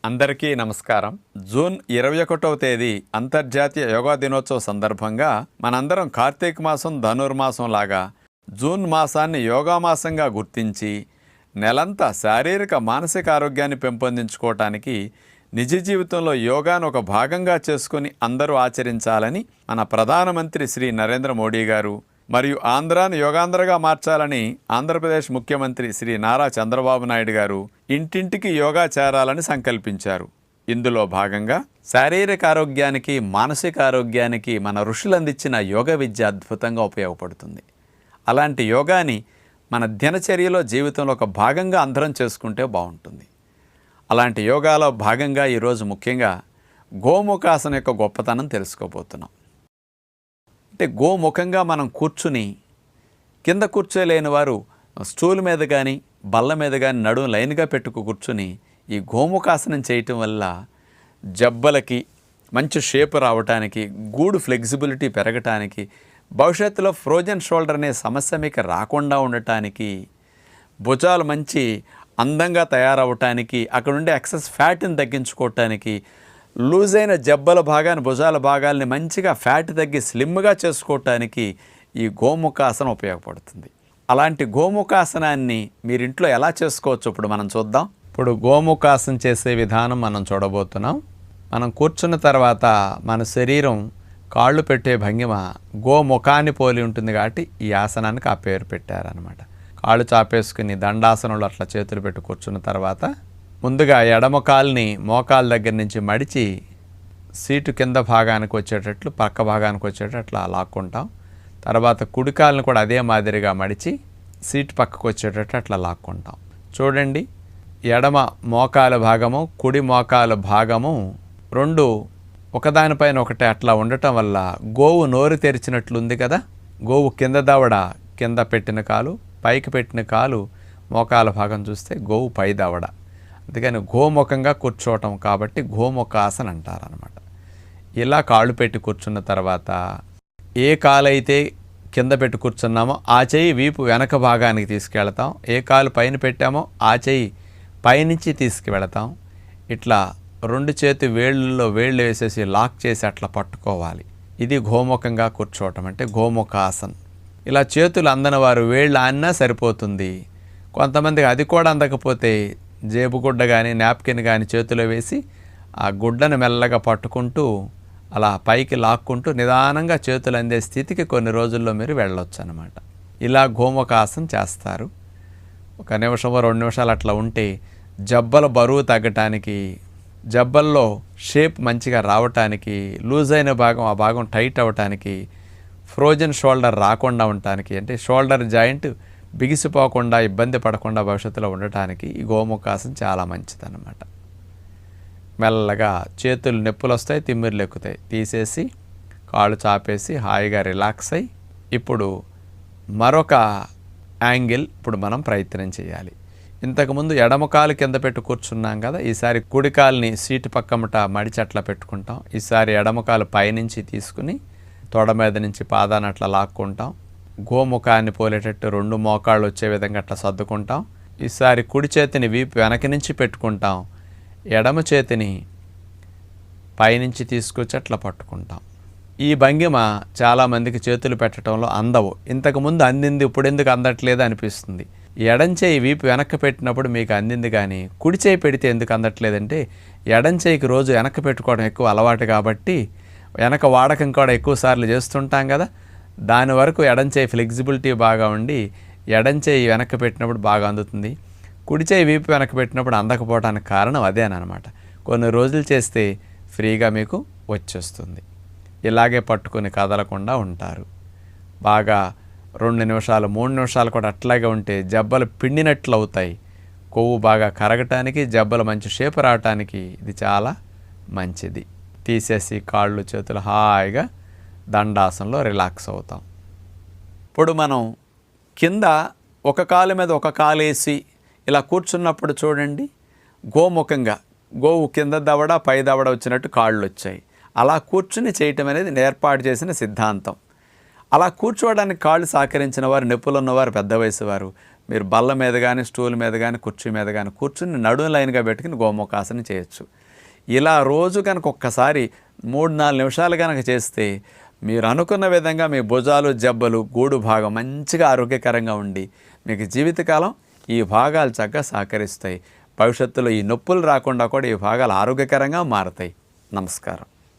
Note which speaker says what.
Speaker 1: అందరికీ నమస్కారం. జూన్ 21వ తేదీ అంతర్జాతీయ యోగా దినోత్సవ సందర్భంగా మనందరం కార్తీక మాసం ధనుర్మాసం లాగా జూన్ మాసాన్ని యోగా మాసంగా గుర్తించి నెలంతా శారీరక మానసిక ఆరోగ్యాన్ని పెంపొందించుకోవటానికి నిజ జీవితంలో యోగాను ఒక భాగంగా చేసుకుని అందరూ ఆచరించాలని మన ప్రధానమంత్రి శ్రీ నరేంద్ర మోడీ గారు మరియు ఆంధ్రాను యోగాంధ్రగా మార్చాలని ఆంధ్రప్రదేశ్ ముఖ్యమంత్రి శ్రీ నారా చంద్రబాబు నాయుడు గారు ఇంటింటికి యోగా చేరాలని సంకల్పించారు. ఇందులో భాగంగా శారీరక ఆరోగ్యానికి మానసిక ఆరోగ్యానికి మన ఋషులు అందించిన యోగ విద్య అద్భుతంగా ఉపయోగపడుతుంది. అలాంటి యోగాని మన దినచర్యలో జీవితంలో ఒక భాగంగా అందరం చేసుకుంటే బాగుంటుంది. అలాంటి యోగాలో భాగంగా ఈరోజు ముఖ్యంగా గోముఖాసన యొక్క గొప్పతనం తెలుసుకోబోతున్నాం. అంటే గోముఖంగా మనం కూర్చుని కింద కూర్చోలేని వారు స్టూల్ మీద కానీ బల్ల మీద కానీ నడుము లైన్గా పెట్టుకు కూర్చుని ఈ గోముఖాసనం చేయటం వల్ల జబ్బలకి మంచి షేప్ రావటానికి, గూడు ఫ్లెక్సిబిలిటీ పెరగటానికి, భవిష్యత్తులో ఫ్రోజన్ షోల్డర్ అనే సమస్య మీకు రాకుండా ఉండటానికి, భుజాలు మంచి అందంగా తయారవటానికి, అక్కడ ఉండే ఎక్సెస్ ఫ్యాట్ని తగ్గించుకోవటానికి, లూజ్ అయిన జబ్బల భాగాన్ని భుజాల భాగాల్ని మంచిగా ఫ్యాట్ తగ్గి స్లిమ్గా చేసుకోవటానికి ఈ గోముఖాసనం ఉపయోగపడుతుంది. అలాంటి గోముఖాసనాన్ని మీరు ఇంట్లో ఎలా చేసుకోవచ్చు ఇప్పుడు మనం చూద్దాం. ఇప్పుడు గోముఖాసనం చేసే విధానం మనం చూడబోతున్నాం. మనం కూర్చున్న తర్వాత మన శరీరం కాళ్ళు పెట్టే భంగిమ గోముఖాన్ని పోలి ఉంటుంది కాబట్టి ఈ ఆసనానికి ఆ పేరు పెట్టారనమాట. కాళ్ళు చాపేసుకుని దండాసనంలో అట్లా చేతులు పెట్టి కూర్చున్న తర్వాత ముందుగా ఎడమ కాలుని మోకాల దగ్గర నుంచి మడిచి సీటు కింద భాగానికి వచ్చేటట్లు పక్క భాగానికి వచ్చేటట్లు లాక్కుంటాం. తర్వాత కుడి కాలుని కూడా అదే మాదిరిగా మడిచి సీటు పక్కకు వచ్చేటట్టు అట్లా లాక్కుంటాం. చూడండి, ఎడమ మోకాల భాగము కుడి మోకాల భాగము రెండు ఒకదానిపైన ఒకటి అట్లా ఉండటం వల్ల గోవు నోరు తెరిచినట్లుంది కదా. గోవు కింద దవడ కింద పెట్టిన కాలు, పైకి పెట్టిన కాలు మోకాల భాగం చూస్తే గోవు పై దవడ. అందుకని గోముఖంగా కూర్చోవటం కాబట్టి గోముఖాసన అంటారనమాట. ఇలా కాళ్ళు పెట్టి కూర్చున్న తర్వాత ఏ కాలైతే కింద పెట్టి కూర్చున్నామో ఆ చెయ్యి వీపు వెనక భాగానికి తీసుకెళ్తాం. ఏ కాలు పైన పెట్టామో ఆ చెయ్యి పైనుంచి తీసుకువెళతాం. ఇట్లా రెండు చేతి వేళ్ళల్లో వేళ్ళు వేసేసి లాక్ చేసి అట్లా పట్టుకోవాలి. ఇది గోముఖంగా కూర్చోవటం అంటే గోముఖాసన్. ఇలా చేతులు అందని వారు వేళ్ళు ఆనినా సరిపోతుంది. కొంతమందికి అది కూడా అందకపోతే జేబు గుడ్డ కానీ నాప్కిన్ కానీ చేతిలో వేసి ఆ గుడ్డను మెల్లగా పట్టుకుంటూ అలా పైకి లాక్కుంటూ నిదానంగా చేతులు అందే స్థితికి కొన్ని రోజుల్లో మీరు వెళ్ళొచ్చు అన్నమాట. ఇలా గోముఖాసన చేస్తారు. 1 నిమిషం 2 నిమిషాలు అట్లా ఉంటే జబ్బల బరువు తగ్గటానికి, జబ్బల్లో షేప్ మంచిగా రావటానికి, లూజ్ అయిన భాగం ఆ భాగం టైట్ అవ్వటానికి, ఫ్రోజన్ షోల్డర్ రాకుండా ఉండటానికి, అంటే షోల్డర్ జాయింట్ బిగిసిపోకుండా ఇబ్బంది పడకుండా భవిష్యత్తులో ఉండటానికి ఈ గోముఖాసన చాలా మంచిదన్నమాట. మెల్లగా చేతులు నొప్పులు వస్తాయి, తిమ్మిర్లు ఎక్కుతాయి, తీసేసి కాళ్ళు చాపేసి హాయిగా రిలాక్స్ అయ్యి ఇప్పుడు మరొక యాంగిల్ ఇప్పుడు మనం ప్రయత్నం చేయాలి. ఇంతకుముందు ఎడమ కాలు కింద పెట్టి కూర్చున్నాం కదా, ఈసారి కుడి కాలుని సీటు పక్కమట మడిచి అట్లా పెట్టుకుంటాం. ఈసారి ఎడమ కాలు పైనుంచి తీసుకుని తొడ మీద నుంచి పాదాన్ని అట్లా లాక్కుంటాం. గోముఖాన్ని పోలేటట్టు 2 మోకాళ్ళు వచ్చే విధంగా అట్లా సర్దుకుంటాం. ఈసారి కుడి చేతిని వీపు వెనక నుంచి పెట్టుకుంటాం. ఎడమ చేతిని పైనుంచి తీసుకొచ్చి అట్లా పట్టుకుంటాం. ఈ భంగిమ చాలామందికి చేతులు పెట్టడంలో అందవు. ఇంతకుముందు అందింది ఇప్పుడు ఎందుకు అందట్లేదు అనిపిస్తుంది. ఎడం చేయి వీపు వెనక్కి పెట్టినప్పుడు మీకు అందింది, కానీ కుడి చేయి పెడితే ఎందుకు అందట్లేదంటే ఎడం చేయికి రోజు వెనక్కి పెట్టుకోవడం ఎక్కువ అలవాటు కాబట్టి వెనక వాడకం కూడా ఎక్కువ సార్లు చేస్తుంటాం కదా, దాని వరకు ఎడం చేయి ఫ్లెక్సిబిలిటీ బాగా ఉండి ఎడం చేయి వెనక్కి పెట్టినప్పుడు బాగా అందుతుంది. కుడి చేయి వీపు వెనక్కి పెట్టినప్పుడు అందకపోవడానికి కారణం అదేనమాట. కొన్ని రోజులు చేస్తే ఫ్రీగా మీకు వచ్చేస్తుంది. ఇలాగే పట్టుకొని కదలకుండా ఉంటారు. బాగా 2 నిమిషాలు 3 నిమిషాలు కూడా అట్లాగే ఉంటే జబ్బలు పిండినట్లు అవుతాయి. కొవ్వు బాగా కరగటానికి, జబ్బలు మంచి షేప్ రావటానికి ఇది చాలా మంచిది. తీసేసి కాళ్ళు చేతులు హాయిగా దండాసనలో రిలాక్స్ అవుతాం. ఇప్పుడు మనం కింద ఒక కాలు మీద ఒక కాలు వేసి ఇలా కూర్చున్నప్పుడు చూడండి, గోముఖంగా గోవు కింద దవడ పై దవడ వచ్చినట్టు కాళ్ళు వచ్చాయి. అలా కూర్చుని చేయటం అనేది ఏర్పాటు చేసిన సిద్ధాంతం. అలా కూర్చోవడానికి కాళ్ళు సహకరించిన వారు, నొప్పులు ఉన్నవారు, పెద్ద వయసు వారు మీరు బల్ల మీద కానీ స్టూల్ మీద కానీ కుర్చీ మీద కానీ కూర్చుని నడుము లైన్గా పెట్టుకుని గోముఖాసనం చేయొచ్చు. ఇలా రోజు కనుక ఒక్కసారి 3-4 నిమిషాలు కనుక చేస్తే మీరు అనుకున్న విధంగా మీ భుజాలు జబ్బలు గూడు భాగం మంచిగా ఆరోగ్యకరంగా ఉండి మీకు జీవితకాలం ఈ భాగాలు చక్కగా సహకరిస్తాయి. భవిష్యత్తులో ఈ నొప్పులు రాకుండా కూడా ఈ భాగాలు ఆరోగ్యకరంగా మారతాయి. నమస్కారం.